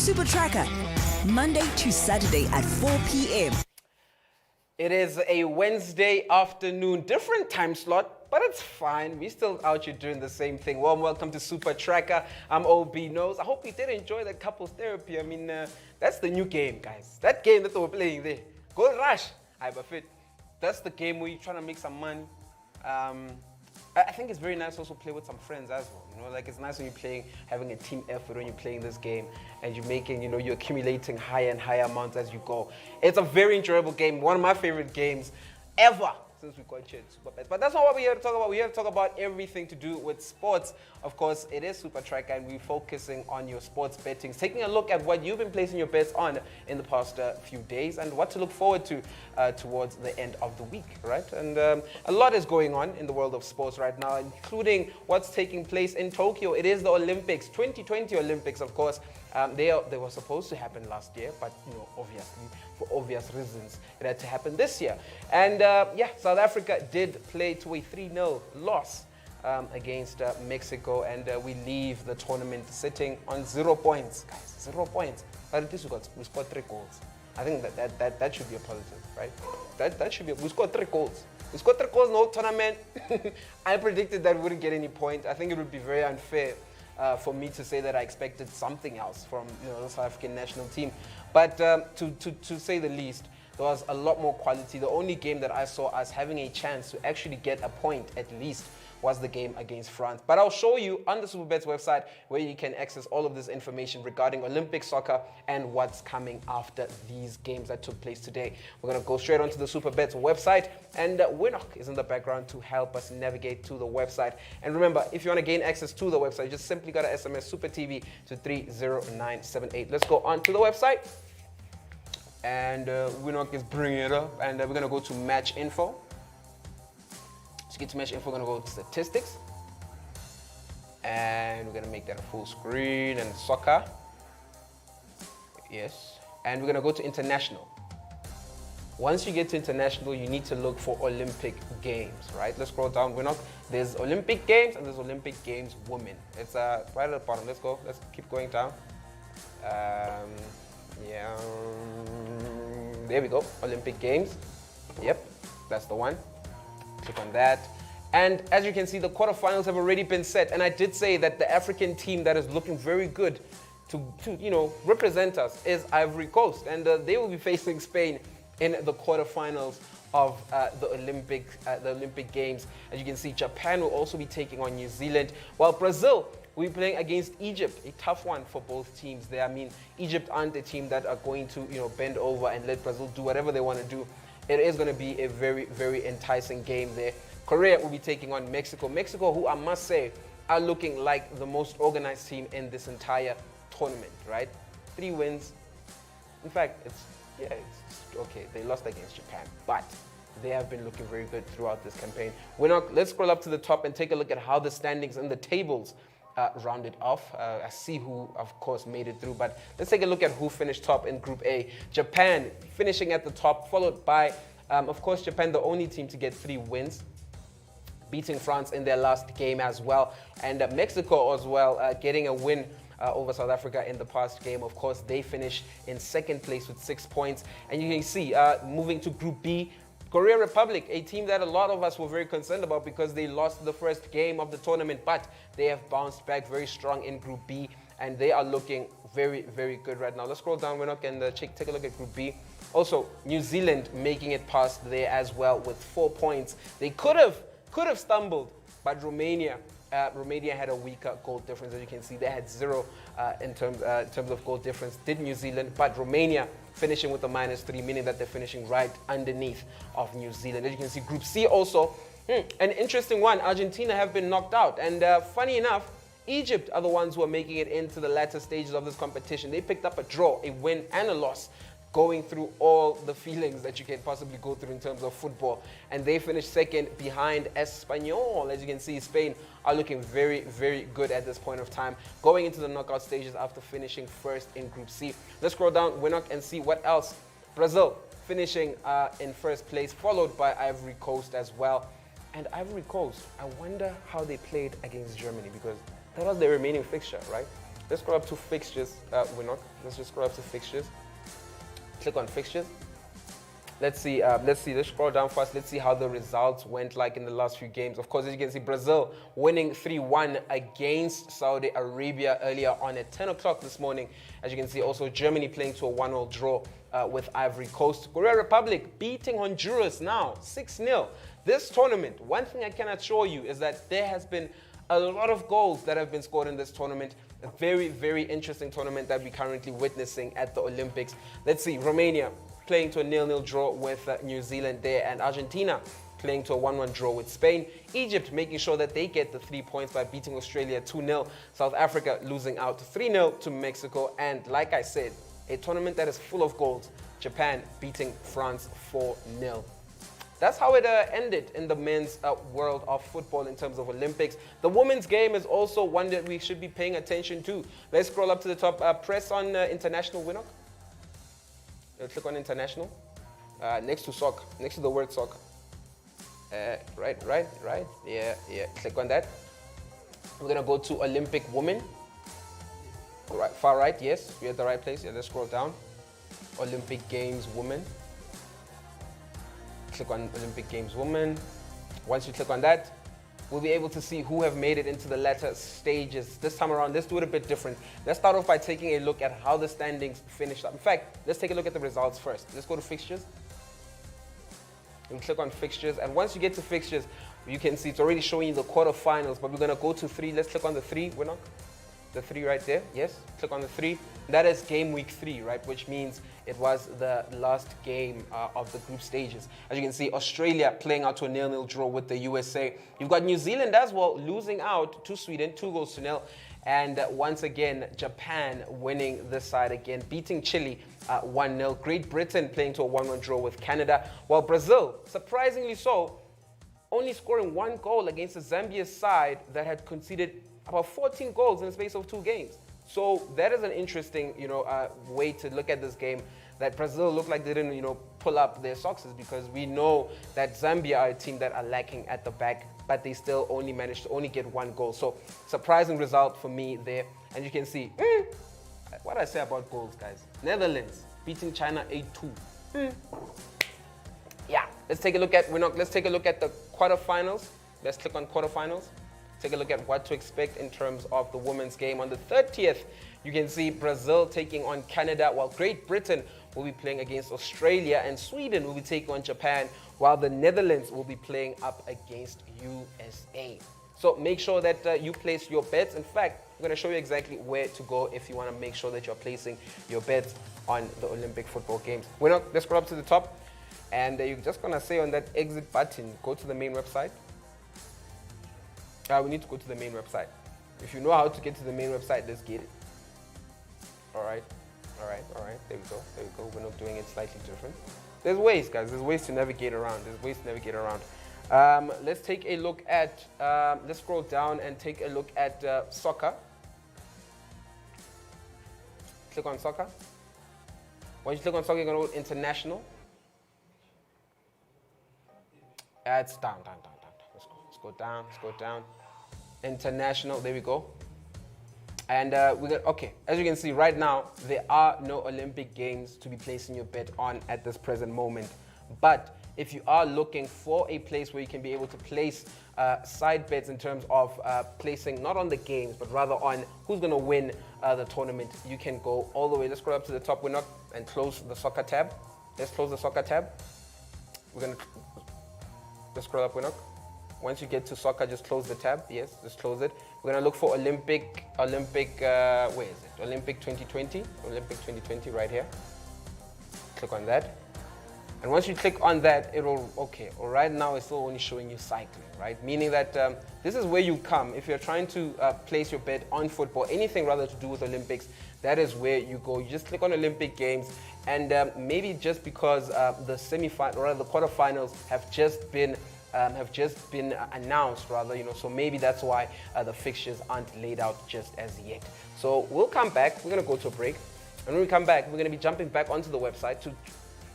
Supa Tracker, Monday to Saturday at 4 p.m. It is a Wednesday afternoon, different time slot, but it's fine. We're still out here doing the same thing. Warm welcome to Supa Tracker. I'm OB Knows. I hope you did enjoy the couples therapy. I mean, that's the new game, guys. That game that we're playing there. Gold Rush. That's the game where you're trying to make some money. I think it's very nice also play with some friends as well. You know, like it's nice when you're playing, having a team effort when you're playing this game and you're making, you're accumulating higher and higher amounts as you go. It's a very enjoyable game, one of my favorite games ever since we got here at Supa. But that's not what we're here to talk about. We're here to talk about everything to do with sports. Of course, it is Supa Tracker and we're focusing on your sports bettings, taking a look at what you've been placing your bets on in the past few days and what to look forward to towards the end of the week, right? And a lot is going on in the world of sports right now, including what's taking place in Tokyo. It is the Olympics, 2020 Olympics, of course. They were supposed to happen last year, but obviously, for obvious reasons, it had to happen this year. And South Africa did play to a 3-0 loss against Mexico, and we leave the tournament sitting on 0 points, guys. 0 points. But at least we scored 3 goals. I think that should be a positive, right? That should be. We scored 3 goals. We scored 3 goals in the whole tournament. I predicted that we wouldn't get any point. I think it would be very unfair for me to say that I expected something else from the South African national team. But to say the least, there was a lot more quality. The only game that I saw us having a chance to actually get a point at least was the game against France. But I'll show you on the SuperBets website where you can access all of this information regarding Olympic soccer and what's coming after these games that took place today. We're going to go straight onto the SuperBets website, and Winnock is in the background to help us navigate to the website. And remember, if you want to gain access to the website, just simply got to SMS Supa TV to 30978. Let's go on to the website. And Winnock is bringing it up, and we're going to go to match info. To get to match info, we're going to go to statistics, and we're going to make that a full screen, and soccer, yes, and we're going to go to international. Once you get to international, you need to look for Olympic Games, right? Let's scroll down. There's Olympic Games and there's Olympic Games Women. It's right at the bottom. Let's go. Let's keep going down. There we go. Olympic Games. Yep, that's the one. Click on that. And as you can see, the quarterfinals have already been set. And I did say that the African team that is looking very good to represent us is Ivory Coast. And they will be facing Spain in the quarterfinals of the Olympic Games. As you can see, Japan will also be taking on New Zealand, while Brazil will be playing against Egypt, a tough one for both teams there. I mean, Egypt aren't a team that are going to bend over and let Brazil do whatever they want to do. It is going to be a very, very enticing game there. Korea will be taking on Mexico. Mexico, who I must say are looking like the most organized team in this entire tournament, right? 3 wins. In fact, it's okay. They lost against Japan, but they have been looking very good throughout this campaign. Let's scroll up to the top and take a look at how the standings and the tables rounded off. I see who, of course, made it through, but let's take a look at who finished top in Group A. Japan finishing at the top, followed by, of course, Japan, the only team to get 3 wins, beating France in their last game as well, and Mexico as well, getting a win over South Africa in the past game. Of course, they finished in 2nd place with 6 points, and you can see, moving to Group B, Korea Republic, a team that a lot of us were very concerned about because they lost the first game of the tournament, but they have bounced back very strong in Group B, and they are looking very, very good right now. Let's scroll down, Winnock, and take a look at Group B. Also, New Zealand making it past there as well with 4 points. They could have stumbled, but Romania had a weaker goal difference. As you can see, they had 0 in terms of goal difference. Did New Zealand, but Romania finishing with a -3, meaning that they're finishing right underneath of New Zealand. As you can see, Group C also, an interesting one. Argentina have been knocked out, and funny enough, Egypt are the ones who are making it into the latter stages of this competition. They picked up a draw, a win, and a loss, going through all the feelings that you can possibly go through in terms of football. And they finished 2nd behind Espanyol. As you can see, Spain are looking very, very good at this point of time, going into the knockout stages after finishing 1st in Group C. Let's scroll down, Winnock, and see what else. Brazil finishing in 1st place, followed by Ivory Coast as well. And Ivory Coast, I wonder how they played against Germany, because that was their remaining fixture, right? Let's scroll up to fixtures. We're not. Let's just scroll up to fixtures. Click on fixtures. Let's see. Let's scroll down first. Let's see how the results went like in the last few games. Of course, as you can see, Brazil winning 3-1 against Saudi Arabia earlier on at 10 o'clock this morning. As you can see, also Germany playing to a 1-1 draw with Ivory Coast. Korea Republic beating Honduras now 6-0. This tournament, one thing I can assure you is that there has been a lot of goals that have been scored in this tournament. A very, very interesting tournament that we're currently witnessing at the Olympics. Let's see, Romania playing to a 0-0 draw with New Zealand there, and Argentina playing to a 1-1 draw with Spain. Egypt making sure that they get the 3 points by beating Australia 2-0. South Africa losing out 3-0 to Mexico. And like I said, a tournament that is full of goals. Japan beating France 4-0. That's how it ended in the men's world of football in terms of Olympics. The women's game is also one that we should be paying attention to. Let's scroll up to the top. Press on international, Winnock. Click on international. Next to soccer, next to the word soccer. Right. Yeah. Click on that. We're gonna go to Olympic women. Right, far right, yes. We're at the right place. Yeah, let's scroll down. Olympic Games women. Click on Olympic Games women. Once you click on that, we'll be able to see who have made it into the latter stages. This time around, let's do it a bit different. Let's start off by taking a look at how the standings finished up. In fact, let's take a look at the results first. Let's go to fixtures. You click on fixtures, and once you get to fixtures, you can see it's already showing you the quarterfinals, but we're gonna go to 3. Let's click on the 3, Winnock. The 3 right there, yes. Click on the 3. That is game week 3, right? Which means it was the last game of the group stages. As you can see, Australia playing out to a 0-0 draw with the USA. You've got New Zealand as well, losing out to Sweden, 2-0. And once again, Japan winning this side again, beating Chile 1-0. Great Britain playing to a 1-1 draw with Canada. While Brazil, surprisingly so, only scoring 1 goal against the Zambia side that had conceded about 14 goals in the space of 2 games. So that is an interesting, way to look at this game. That Brazil looked like they didn't, pull up their socks, because we know that Zambia are a team that are lacking at the back, but they still only managed to only get 1 goal. So surprising result for me there. And you can see, what I say about goals, guys. Netherlands beating China 8-2. Yeah, let's take a look at the quarterfinals. Let's click on quarterfinals. Take a look at what to expect in terms of the women's game. On the 30th, you can see Brazil taking on Canada, while Great Britain will be playing against Australia, and Sweden will be taking on Japan, while the Netherlands will be playing up against USA. So make sure that you place your bets. In fact, I'm going to show you exactly where to go if you want to make sure that you're placing your bets on the Olympic football games. Let's scroll up to the top, and you're just going to say on that exit button, go to the main website. We need to go to the main website. If you know how to get to the main website, let's get it. All right. There we go. We're not doing it slightly different. There's ways, guys. There's ways to navigate around. Let's take a look at, let's scroll down and take a look at soccer. Click on soccer. Once you click on soccer, you're going to go international. It's down. Let's go down. International, there we go. And as you can see right now, there are no Olympic Games to be placing your bet on at this present moment. But if you are looking for a place where you can be able to place side bets in terms of placing not on the games, but rather on who's going to win the tournament, you can go all the way. Let's scroll up to the top window and close the soccer tab. Let's close the soccer tab. Let's scroll up window. Once you get to soccer, just close the tab. Yes, just close it. We're gonna look for Olympic, where is it? Olympic 2020 right here. Click on that. And once you click on that, right now it's still only showing you cycling, right? Meaning that this is where you come. If you're trying to place your bet on football, anything rather to do with Olympics, that is where you go. You just click on Olympic Games, and maybe just because the semi-final, or rather the quarterfinals have just been announced, so maybe that's why the fixtures aren't laid out just as yet. So we'll come back. We're going to go to a break. And when we come back, we're going to be jumping back onto the website to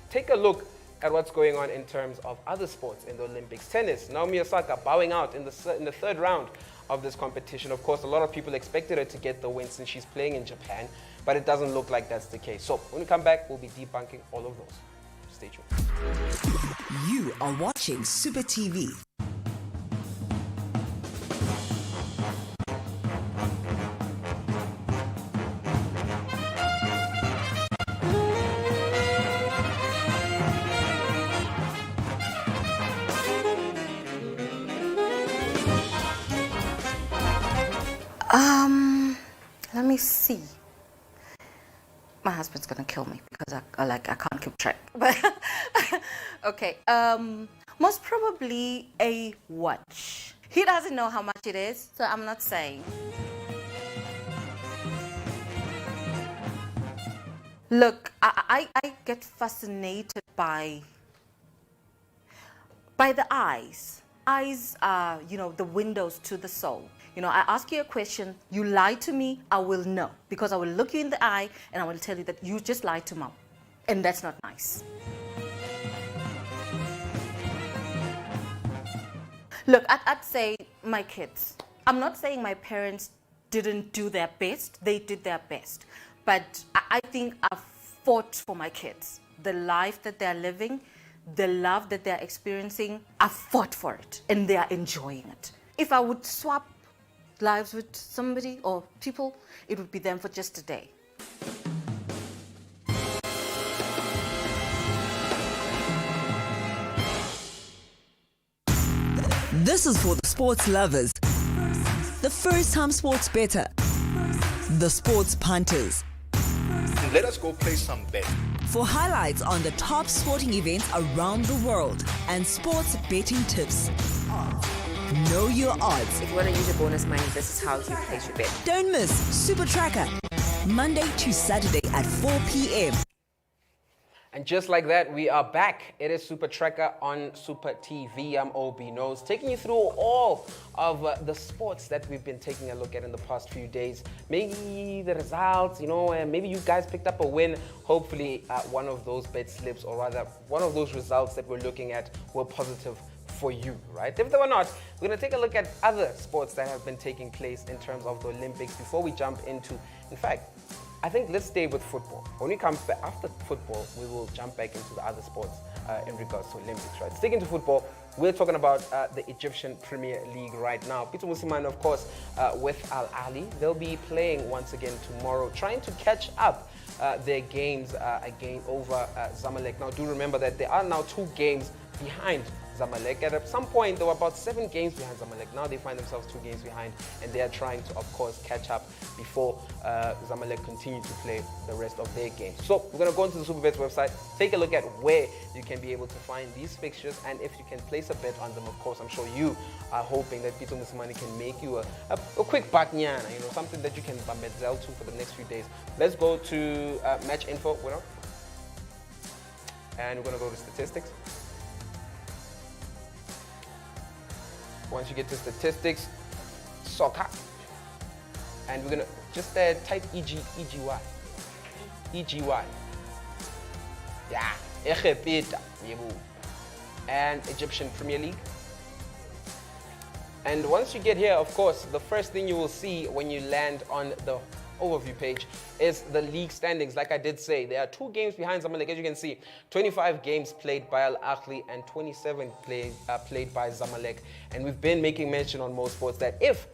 take a look at what's going on in terms of other sports in the Olympics. Tennis, Naomi Osaka bowing out in the third round of this competition. Of course, a lot of people expected her to get the win since she's playing in Japan, but it doesn't look like that's the case. So when we come back, we'll be debunking all of those. Stay tuned. You are watching Supa TV. Let me see. My husband's gonna kill me because I can't keep track. But okay. Most probably a watch. He doesn't know how much it is, so I'm not saying. Look, I get fascinated by the eyes. Eyes are, the windows to the soul. I ask you a question, you lie to me, I will know. Because I will look you in the eye and I will tell you that you just lied to mom. And that's not nice. Look, I'd say my kids. I'm not saying my parents didn't do their best. They did their best. But I think I've fought for my kids. The life that they're living, the love that they're experiencing, I've fought for it. And they are enjoying it. If I would swap lives with somebody or people, it would be them for just a day. This is for the sports lovers, the first-time sports better, the sports punters. Let us go play some bet. For highlights on the top sporting events around the world and sports betting tips. Know your odds. If you want to use your bonus money, this is how you place your bet. Don't miss Supa Tracker, Monday to Saturday at 4 p.m. And just like that, we are back. It is Supa Tracker on Supa TV. I'm OB Knows, taking you through all of the sports that we've been taking a look at in the past few days. Maybe the results, maybe you guys picked up a win. Hopefully, one of those bet slips, or rather, one of those results that we're looking at were positive for you, right? If they were not, we're going to take a look at other sports that have been taking place in terms of the Olympics before we jump into, in fact, I think let's stay with football. When we come back after football, we will jump back into the other sports in regards to Olympics, right? Sticking to football, we're talking about the Egyptian Premier League right now. Peter Musimane, of course, with Al Ahly. They'll be playing once again tomorrow, trying to catch up their games again over Zamalek. Now, do remember that there are now 2 games behind Zamalek. At some point, there were about 7 games behind Zamalek. Now they find themselves 2 games behind, and they are trying to, of course, catch up before Zamalek continue to play the rest of their games. So we're going to go into the SuperBets website, take a look at where you can be able to find these fixtures, and if you can place a bet on them. Of course, I'm sure you are hoping that Peter Musimane can make you a quick baknyana, something that you can bamedzel to for the next few days. Let's go to match info, and we're going to go to statistics. Once you get to statistics, soccer, and we're gonna just type EGY. Yeah, and Egyptian Premier League. And once you get here, of course, the first thing you will see when you land on the overview page is the league standings. Like I did say, there are 2 games behind Zamalek. As you can see, 25 games played by Al Ahly and 27 played by Zamalek. And we've been making mention on most sports that if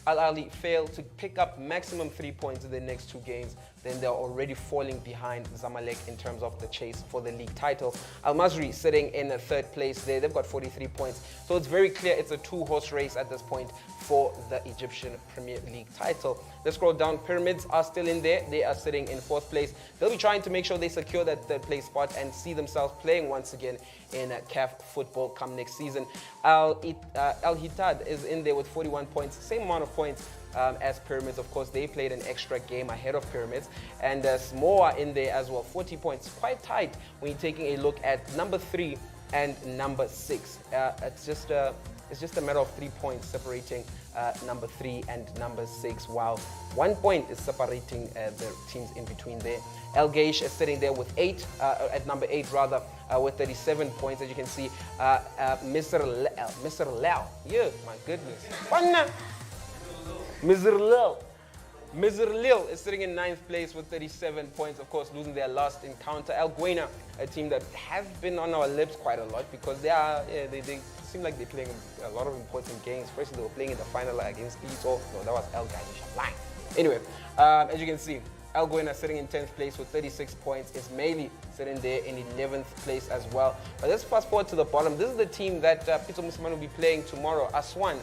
Al Ahly fail to pick up maximum 3 points in the next 2 games, then they're already falling behind Zamalek in terms of the chase for the league title. Al Masry sitting in 3rd place there. They've got 43 points. So it's very clear it's a 2-horse race at this point for the Egyptian Premier League title. Let's scroll down. Pyramids are still in there. They are sitting in 4th place. They'll be trying to make sure they secure that 3rd place spot and see themselves playing once again in CAF football come next season. Al Hittad is in there with 41 points, same amount of points as Pyramids. Of course, they played an extra game ahead of Pyramids. And Samoa in there as well, 40 points. Quite tight when you're taking a look at number 3 and number 6. It's just a matter of 3 points separating number 3 and number 6, while 1 point is separating the teams in between there. El Geish is sitting there with at number 8 rather, with 37 points. As you can see, Mr. Lau, yeah, my goodness. Mr. Lil is sitting in 9th place with 37 points, of course, losing their last encounter. El Guena, a team that has been on our lips quite a lot because they seem like they're playing a lot of important games. First, they were playing in the final against Pito. No, that was El Gaish. Anyway, as you can see, El Guena sitting in 10th place with 36 points. Ismaili sitting there in 11th place as well. But let's fast forward to the bottom. This is the team that Pito Musimane will be playing tomorrow. Aswan,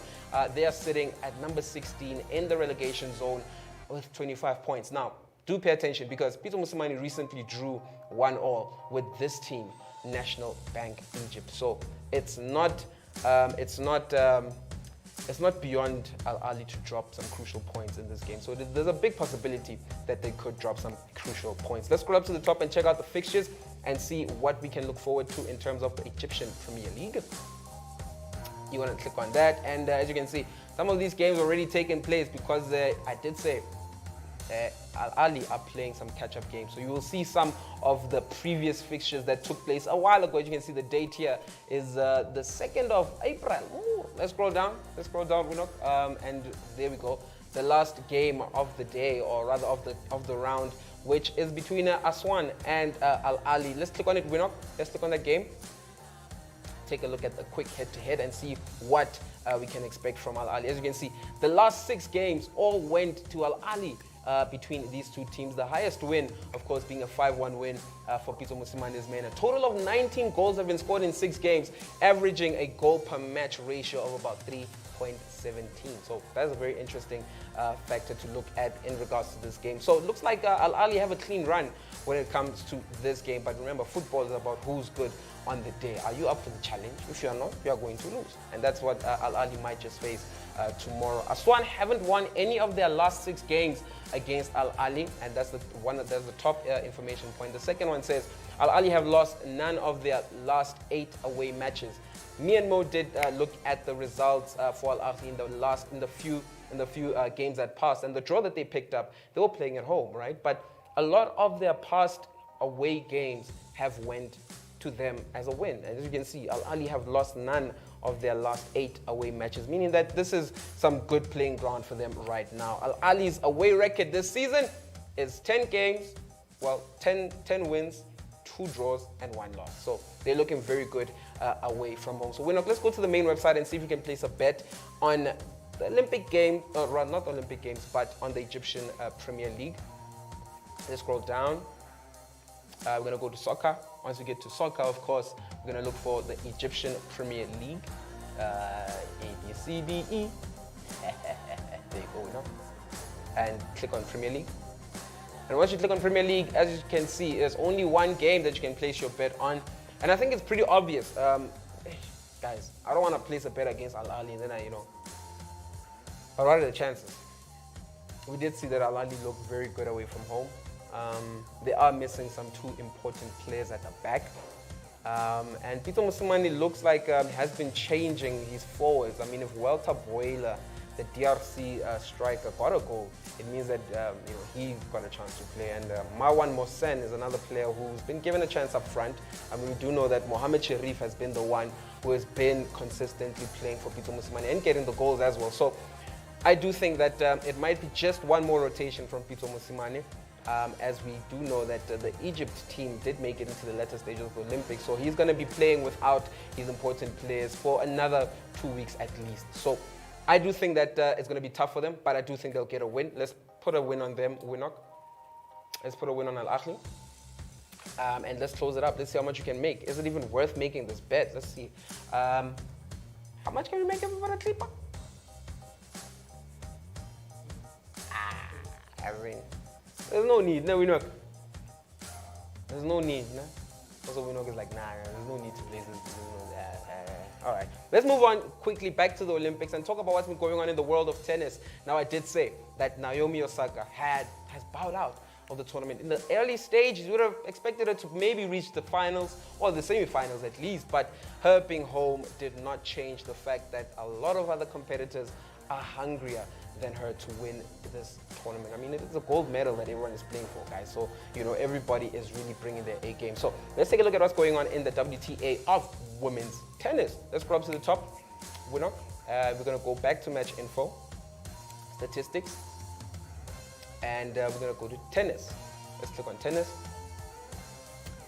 they are sitting at number 16 in the relegation zone with 25 points. Now, do pay attention because Pito Musimane recently drew 1-1 with this team, National Bank Egypt. So it's not beyond Al Ahly to drop some crucial points in this game. So there's a big possibility that they could drop some crucial points. Let's scroll up to the top and check out the fixtures and see what we can look forward to in terms of the Egyptian Premier League. You want to click on that, and as you can see, some of these games already taken place because I did say Al Ahly are playing some catch-up games. So you will see some of the previous fixtures that took place a while ago. As you can see, the date here is the 2nd of April. Ooh, let's scroll down, Winok. And there we go. The last game of the day, or rather of the round, which is between Aswan and Al Ahly. Let's click on it, Winok. Let's click on that game. Take a look at the quick head-to-head and see what we can expect from Al Ahly. As you can see, the last 6 games all went to Al Ahly between these two teams. The highest win, of course, being a 5-1 win for Pito Musimane's men. A total of 19 goals have been scored in 6 games, averaging a goal per match ratio of about 3.17. So that's a very interesting factor to look at in regards to this game. So it looks like Al Ahly have a clean run when it comes to this game. But remember, football is about who's good on the day. Are you up for the challenge? If you are not, you are going to lose. And that's what Al Ahly might just face tomorrow. Aswan haven't won any of their last 6 games against Al Ahly, and that's the top information point. The second one says Al Ahly have lost none of their last 8 away matches. Me and Mo did look at the results for Al Ahly in the few games that passed, and the draw that they picked up, they were playing at home, right? But a lot of their past away games have went to them as a win. And as you can see, Al Ahly have lost none of their last 8 away matches, meaning that this is some good playing ground for them right now. Al Ahly's away record this season is 10 games, 10 wins, 2 draws, and 1 loss. So they're looking very good away from home. So let's go to the main website and see if you can place a bet on the Olympic Games, or not Olympic Games, but on the Egyptian Premier League. Let's scroll down. We're going to go to soccer. Once we get to soccer, of course, we're going to look for the Egyptian Premier League. A, B, C, D, E. There you go, and click on Premier League. And once you click on Premier League, as you can see, there's only one game that you can place your bet on. And I think it's pretty obvious. Guys, I don't want to place a bet against Al Ahly, and then what are the chances? We did see that Al Ahly looked very good away from home. They are missing some 2 important players at the back. And Pito Musimane looks like has been changing his forwards. I mean, if Walter Boyla, the DRC striker, got a goal, it means that he got a chance to play. And Marwan Mohsen is another player who's been given a chance up front. I mean, we do know that Mohamed Sharif has been the one who has been consistently playing for Pito Musimane and getting the goals as well. So I do think that it might be just one more rotation from Pito Musimane. As we do know that the Egypt team did make it into the latter stages of the Olympics. So he's going to be playing without his important players for another 2 weeks at least. So I do think that it's going to be tough for them, but I do think they'll get a win. Let's put a win on them, Winok. Let's put a win on Al Ahly. And let's close it up. Let's see how much you can make. Is it even worth making this bet? Let's see. How much can we make for a clipper? There's no need, no, Winok. There's no need, no? Also, Winok is like, nah, there's no need to place this. All right, let's move on quickly back to the Olympics and talk about what's been going on in the world of tennis. Now, I did say that Naomi Osaka has bowed out of the tournament. In the early stage, you would have expected her to maybe reach the finals or the semi-finals at least, but her being home did not change the fact that a lot of other competitors are hungrier than her to win this tournament. I mean, it's a gold medal that everyone is playing for, guys. So, you know, everybody is really bringing their A game. So let's take a look at what's going on in the WTA of women's tennis. Let's scroll up to the top. We're going to go back to match info, statistics, and we're going to go to tennis. Let's click on tennis.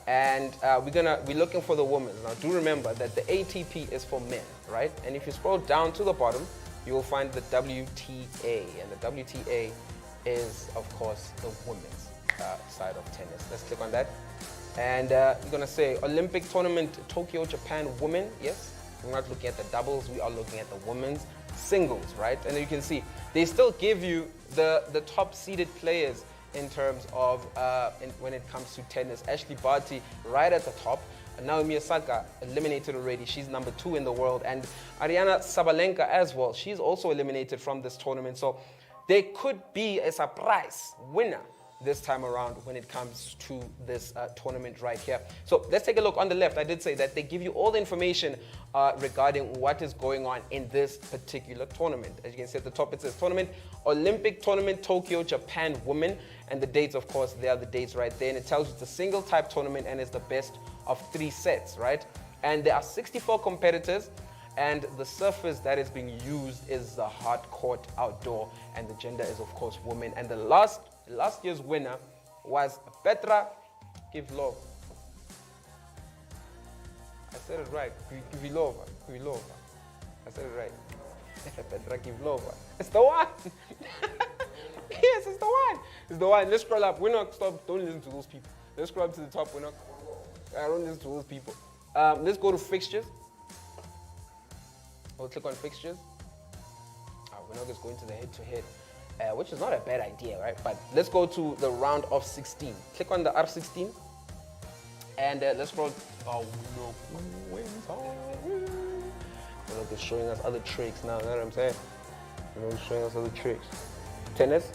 And we're looking for the women. Now, do remember that the ATP is for men, right? And if you scroll down to the bottom, you will find the WTA, and the WTA is, of course, the women's side of tennis. Let's click on that. And you're gonna say Olympic tournament, Tokyo, Japan, women. Yes, we're not looking at the doubles, we are looking at the women's singles, right? And you can see, they still give you the top seeded players in terms of when it comes to tennis. Ashley Barty right at the top. Naomi Osaka eliminated already. She's number 2 in the world. And Ariana Sabalenka as well. She's also eliminated from this tournament. So there could be a surprise winner this time around when it comes to this tournament right here. So let's take a look on the left. I did say that they give you all the information regarding what is going on in this particular tournament. As you can see at the top, it says tournament, Olympic tournament, Tokyo, Japan, women. And the dates, of course, there are the dates right there. And it tells you it's a single type tournament and it's the best of 3 sets, right? And there are 64 competitors. And the surface that is being used is the hard court outdoor. And the gender is, of course, women. And the last year's winner was Petra Kvitova. I said it right. Kvitova. I said it right. Petra Kvitova. It's the one. Yes, it's the one. It's the one. Let's scroll up. We're not stop. Don't listen to those people. Let's scroll up to the top. We're not. I don't listen to those people. Let's go to fixtures. We'll click on fixtures. We're not just going to the head-to-head, which is not a bad idea, right? But let's go to the round of 16. Click on the R16, and let's scroll. Oh no! Look, it's showing us other tricks now. You know what I'm saying? It's showing us other tricks. Tennis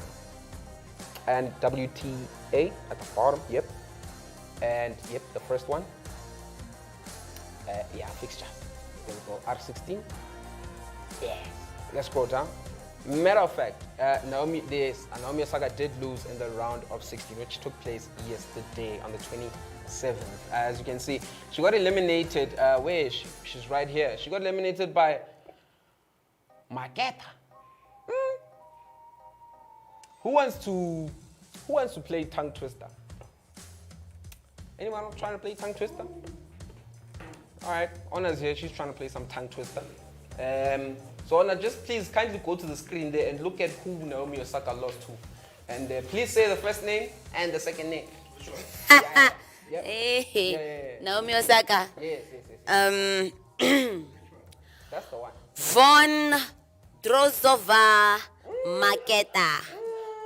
and WTA at the bottom. Yep. And yep, the first one. Yeah, fixture. There we go. R16. Yes. Let's scroll down. Matter of fact, Naomi Osaka did lose in the round of 16, which took place yesterday on the 27th. As you can see, she got eliminated. Where is she? She's right here. She got eliminated by Marketa. Who wants to play tongue twister? Anyone trying to play tongue twister? All right, Honor's here. She's trying to play some tongue twister. So Honor, just please kindly go to the screen there and look at who Naomi Osaka lost to. And please say the first name and the second name. Yeah. Hey, Naomi Osaka. Yes. That's the one. Von Drozova Maketa.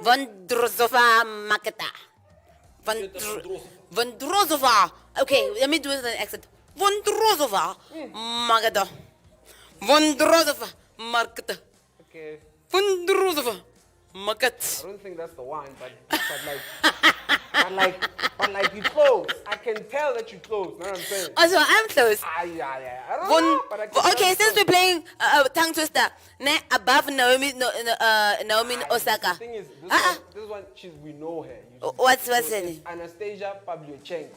Von Drozova Maketa. Von Drozova. Okay, let me do it with an accent. Von Drozova Maketa. Von Drozova Maketa. Okay. Von Drozova Maketa. I don't think that's the one, but like you close. I can tell that you close. You know what I'm saying? Also, I'm close. Yeah. I don't know, but I can Okay, since we're playing tongue twister, above Naomi Osaka. The thing is, this one, we know her. What's her name? Anastasia Pavlyuchenko.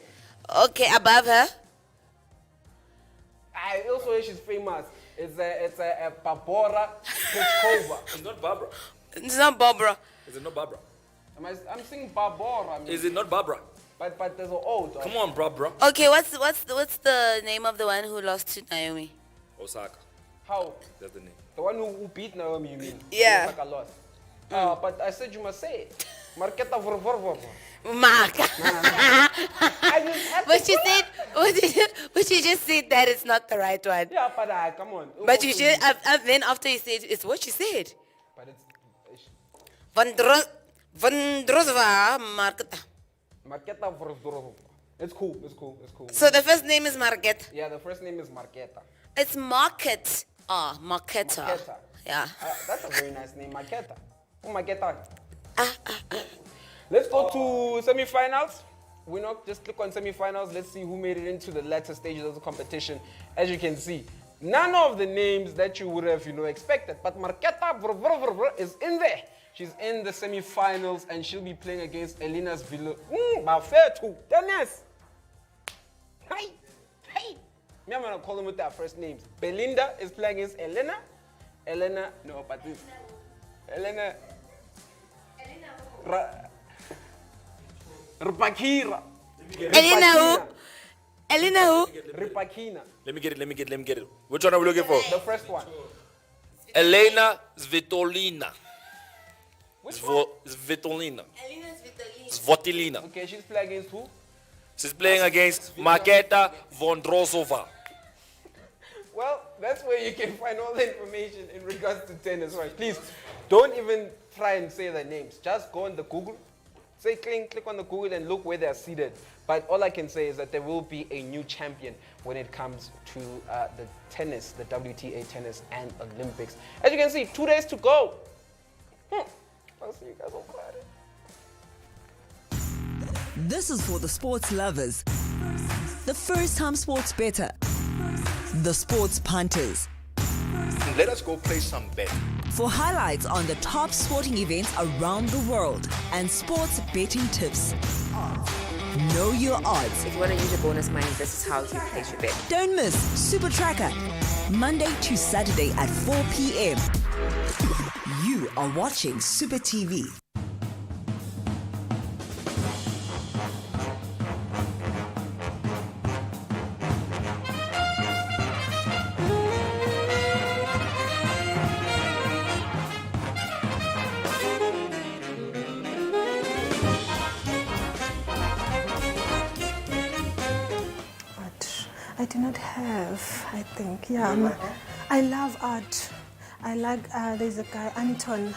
Okay, above her. I also hear she's famous. It's a Barbora Peskova. It's not Barbara. It's not Barbara. Is it not Barbara? I'm saying Barbora. I mean, Is it not Barbara? but there's an O. Come on, Barbara. Okay, what's the name of the one who lost to Naomi? Osaka. How? That's the name. The one who beat Naomi, you mean? Yeah. Osaka lost. But I said you must say it. Marketa Vorvorvor. Mark. I just had But to you put said, but you just said that it's not the right one. Yeah, but come on. But you should. Then after you said it's what you said. But it's Von Drozova Marketa. Marketa Vorvorvor. It's cool. So the first name is Market. Yeah, the first name is Marketa. It's Market. Marketa. Marketa. Yeah. That's a very nice name, Marketa. Oh, Marketa. Let's go to semi-finals. Just click on semi-finals. Let's see who made it into the latter stages of the competition. As you can see, none of the names that you would have, expected. But Marketa is in there. She's in the semi-finals and she'll be playing against Elina's Villa. Bafetu, Dennis. Hey. Me, I'm gonna call them with their first names. Belinda is playing against Elena. No, but this. Elena. Ripakira. Elena who? Elena who? Ripakina. Let me get it. Which one are we looking for? The first one. Elena Svitolina. Which one? Svitolina. Elena Svitolina. Svotilina. Okay, she's playing against who? She's playing against Marketa Vondrosova. Well, that's where you can find all the information in regards to tennis, right? Please, don't even try and say their names. Just go on the Google, click on the Google and look where they're seated. But all I can say is that there will be a new champion when it comes to the tennis, the WTA tennis and Olympics. As you can see, 2 days to go. I'll see you guys on Friday. This is for the sports lovers, the first-time sports better, the sports punters. Let us go play some bet. For highlights on the top sporting events around the world and sports betting tips. Know your odds. If you want to use your bonus money, this is how you place your bet. Don't miss Supa Tracker, Monday to Saturday at 4 p.m. You are watching Supa TV. I do not have, I think. Yeah, I love art. I like, there's a guy, Anton.